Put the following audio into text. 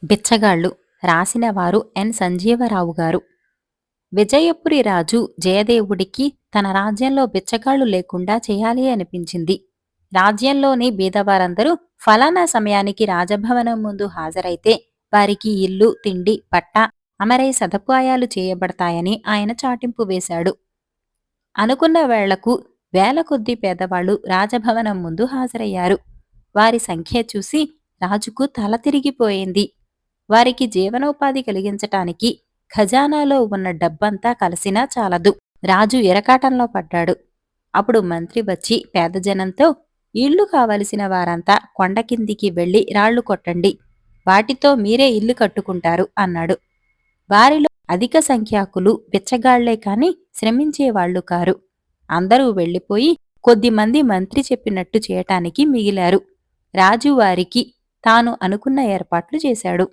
బిచ్చగాళ్ళు రాసినవారు ఎన్ సంజీవరావు గారు. విజయపురి రాజు జయదేవుడికి తన రాజ్యంలో బిచ్చగాళ్ళు లేకుండా చేయాలి అనిపించింది. రాజ్యంలోని బీదవారందరూ ఫలానా సమయానికి రాజభవనం ముందు హాజరైతే వారికి ఇల్లు, తిండి, పట్ట, అమరై సదుపాయాలు చేయబడతాయని ఆయన చాటింపు వేశాడు. అనుకున్న వేళకు వేల కొద్దీ పేదవాళ్లు రాజభవనం ముందు హాజరయ్యారు. వారి సంఖ్య చూసి రాజుకు తల తిరిగిపోయింది. వారికి జీవనోపాధి కలిగించటానికి ఖజానాలో ఉన్న డబ్బంతా కలిసినా చాలదు. రాజు ఇరకాటంలో పడ్డాడు. అప్పుడు మంత్రి వచ్చి పేదజనంతో, ఇళ్లు కావలసిన వారంతా కొండ కిందికి వెళ్లి రాళ్లు కొట్టండి, వాటితో మీరే ఇల్లు కట్టుకుంటారు అన్నాడు. వారిలో అధిక సంఖ్యాకులు బిచ్చగాళ్లే కాని శ్రమించేవాళ్లు కారు. అందరూ వెళ్లిపోయి కొద్దిమంది మంత్రి చెప్పినట్టు చేయటానికి మిగిలారు. రాజు వారికి తాను అనుకున్న ఏర్పాట్లు చేశాడు.